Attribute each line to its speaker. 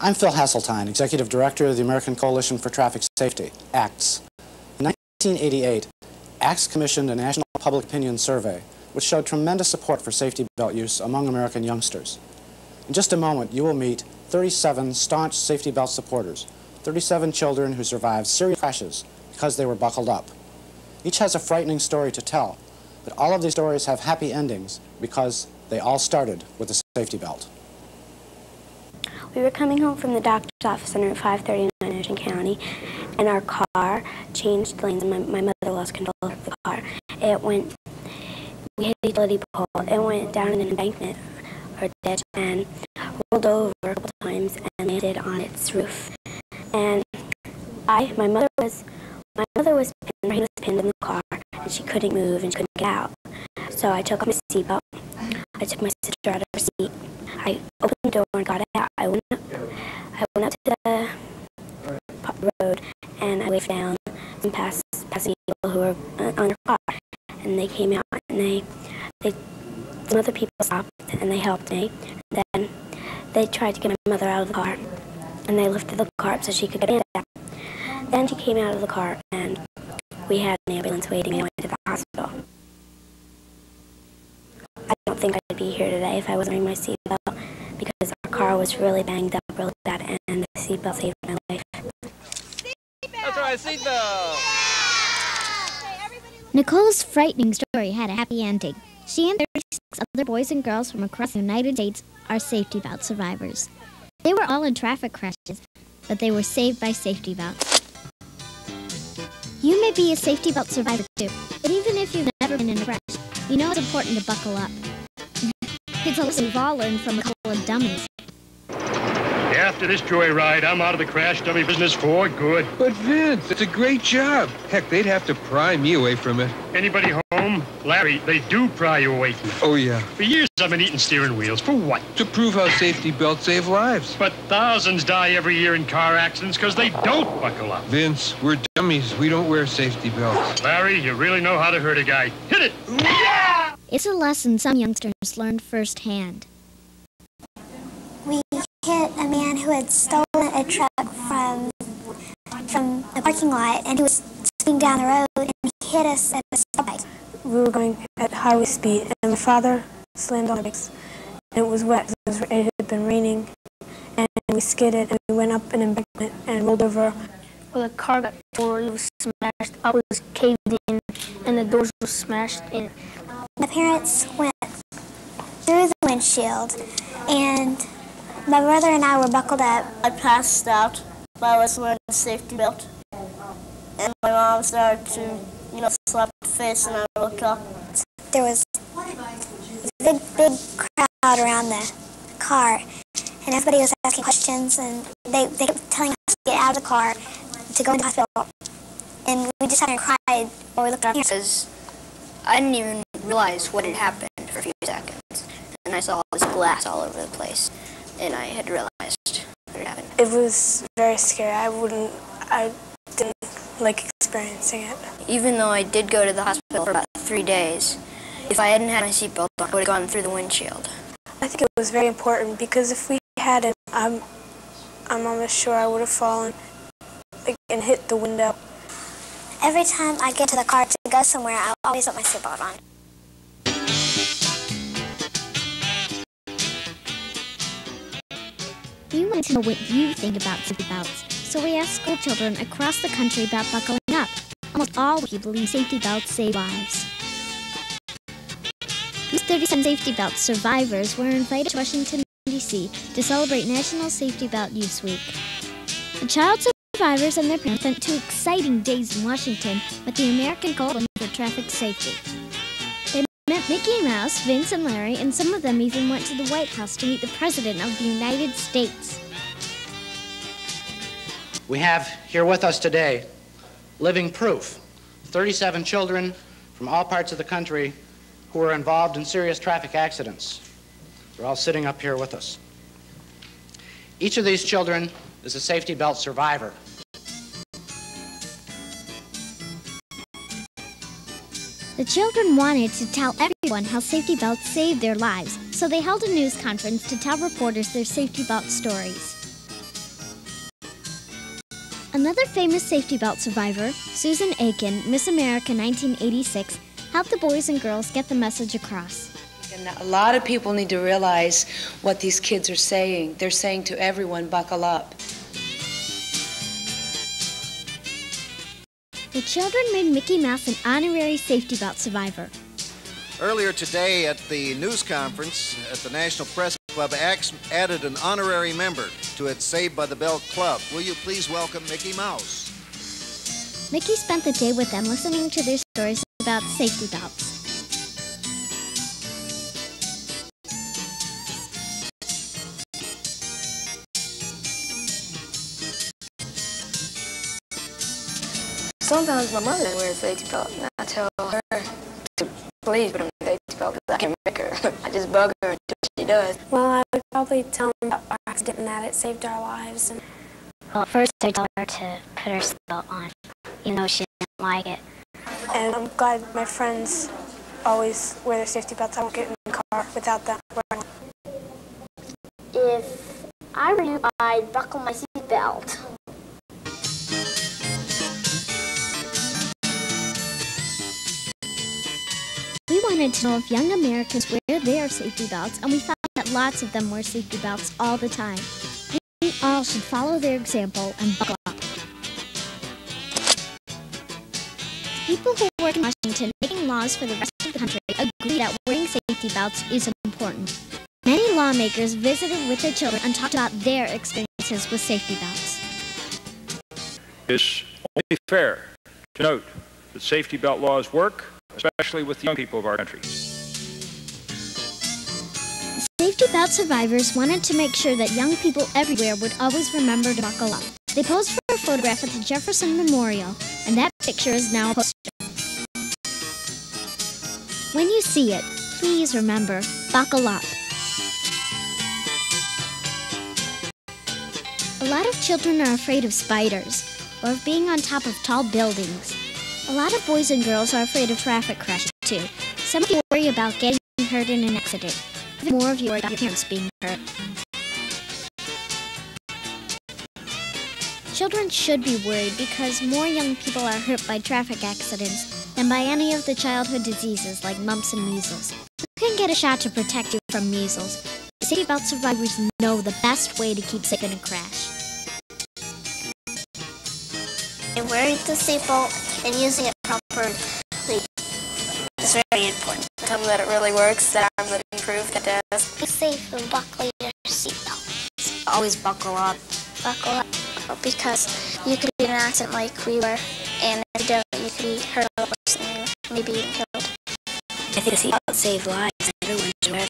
Speaker 1: I'm Phil Hasseltine, Executive Director of the American Coalition for Traffic Safety, ACTS. In 1988, ACTS commissioned a national public opinion survey which showed tremendous support for safety belt use among American youngsters. In just a moment, you will meet 37 staunch safety belt supporters, 37 children who survived serious crashes because they were buckled up. Each has a frightening story to tell, but all of these stories have happy endings because they all started with a safety belt.
Speaker 2: We were coming home from the doctor's office on Route 539 in Ocean County, and our car changed lanes, and my mother lost control of the car. We hit a utility pole. It went down in an embankment or ditch and rolled over a couple times and landed on its roof. And my mother was pinned in the car, and she couldn't move and she couldn't get out. So I took off my seatbelt. I took my sister out of her seat. I opened the door and got out. I went up to the road and I waved down and past the people who were on their car. And they came out and some other people stopped and they helped me. Then they tried to get my mother out of the car and they lifted the car up so she could get out. Then she came out of the car and we had an ambulance waiting and went to the hospital. I don't think I'd be here today if I wasn't wearing my seatbelt because our car was really banged up really bad and the seatbelt saved my life.
Speaker 3: That's right, seatbelt!
Speaker 4: Nicole's frightening story had a happy ending. She and 36 other boys and girls from across the United States are safety belt survivors. They were all in traffic crashes, but they were saved by safety belts. You may be a safety belt survivor too, but even if you've never been in a crash, you know it's important to buckle up. It's a lesson we've all learned from a couple of dummies.
Speaker 5: After this joyride, I'm out of the crash dummy business for good.
Speaker 6: But Vince, it's a great job. Heck, they'd have to pry me away from it.
Speaker 5: Anybody home? Larry, they do pry you away from it.
Speaker 6: Oh, yeah.
Speaker 5: For years, I've been eating steering wheels. For what?
Speaker 6: To prove how safety belts save lives.
Speaker 5: But thousands die every year in car accidents because they don't buckle up.
Speaker 6: Vince, we're dummies. We don't wear safety belts.
Speaker 5: Larry, you really know how to hurt a guy. Hit it! Yeah!
Speaker 4: It's a lesson some youngsters learned firsthand.
Speaker 7: We hit a man who had stolen a truck from the parking lot, and he was speeding down the road, and he hit us at a stoplight.
Speaker 8: We were going at highway speed, and my father slammed on the brakes. And it was wet, it had been raining, and we skidded, and we went up an embankment and rolled over.
Speaker 9: Well, the car got torn, it was smashed, I was caved in, and the doors were smashed in.
Speaker 7: My parents went through the windshield, and my brother and I were buckled up.
Speaker 10: I passed out, but I was wearing a safety belt. And my mom started to, slap the face, and I woke up.
Speaker 7: There was a big crowd around the car, and everybody was asking questions, and they kept telling us to get out of the car, to go into the hospital. And we just sat and cried while we looked at our parents.
Speaker 11: I didn't even realize what had happened for a few seconds, and I saw all this glass all over the place, and I had realized what had happened.
Speaker 8: It was very scary. I didn't like experiencing it.
Speaker 11: Even though I did go to the hospital for about 3 days, if I hadn't had my seatbelt on, I would have gone through the windshield.
Speaker 8: I think it was very important because if we hadn't, I'm almost sure I would have fallen and hit the window.
Speaker 7: Every time I get to the car to go somewhere, I always put my seatbelt on.
Speaker 4: We want to know what you think about safety belts, so we asked school children across the country about buckling up. Almost all people believe safety belts save lives. These 37 safety belt survivors were invited to Washington, D.C. to celebrate National Safety Belt Use Week. The child survivors and their parents spent 2 exciting days in Washington with the American Coalition for Traffic Safety. They met Mickey Mouse, Vince, and Larry, and some of them even went to the White House to meet the President of the United States.
Speaker 1: We have here with us today living proof, 37 children from all parts of the country who were involved in serious traffic accidents. They're all sitting up here with us. Each of these children is a safety belt survivor.
Speaker 4: The children wanted to tell everyone how safety belts saved their lives, so they held a news conference to tell reporters their safety belt stories. Another famous safety belt survivor, Susan Aiken, Miss America 1986, helped the boys and girls get the message across.
Speaker 12: And a lot of people need to realize what these kids are saying. They're saying to everyone, buckle up.
Speaker 4: The children made Mickey Mouse an honorary safety belt survivor.
Speaker 13: Earlier today at the news conference at the National Press Club, ACTS added an honorary member to its Saved by the Bell Club. Will you please welcome Mickey Mouse?
Speaker 4: Mickey spent the day with them listening to their stories about safety belts.
Speaker 11: Sometimes my mother wears a safety belt, and I tell her to please put on a safety belt because I can make her. I just bug her until she does.
Speaker 8: Well, I would probably tell them about our accident and that it saved our lives.
Speaker 2: Well, first I told her to put her seatbelt on, even though she didn't like it.
Speaker 8: And I'm glad my friends always wear their safety belts. I won't get in the car without them wearing one.
Speaker 9: If I were you, I'd buckle my seatbelt.
Speaker 4: We wanted to know if young Americans wear their safety belts, and we found that lots of them wear safety belts all the time. We all should follow their example and buckle up. People who work in Washington making laws for the rest of the country agree that wearing safety belts is important. Many lawmakers visited with their children and talked about their experiences with safety belts.
Speaker 14: It's only fair to note that safety belt laws work, especially with the young people of our country.
Speaker 4: Safety belt survivors wanted to make sure that young people everywhere would always remember to buckle up. They posed for a photograph at the Jefferson Memorial, and that picture is now a poster. When you see it, please remember, buckle up. A lot of children are afraid of spiders, or of being on top of tall buildings. A lot of boys and girls are afraid of traffic crashes, too. Some of you worry about getting hurt in an accident. Even more of you worry about your parents being hurt. Children should be worried because more young people are hurt by traffic accidents than by any of the childhood diseases like mumps and measles. You can get a shot to protect you from measles. Safety belt survivors know the best way to keep safe in a crash.
Speaker 10: Wearing the seatbelt and using it properly is very important.
Speaker 11: Tell me that it really works, that arm would improve, that does.
Speaker 7: Be safe and buckle your seatbelt.
Speaker 11: Always buckle up.
Speaker 7: Buckle up because you could be in an accident like we were, and if you don't, you could be hurt a lot worse and maybe even killed.
Speaker 2: I think the seatbelt saves lives and everyone should wear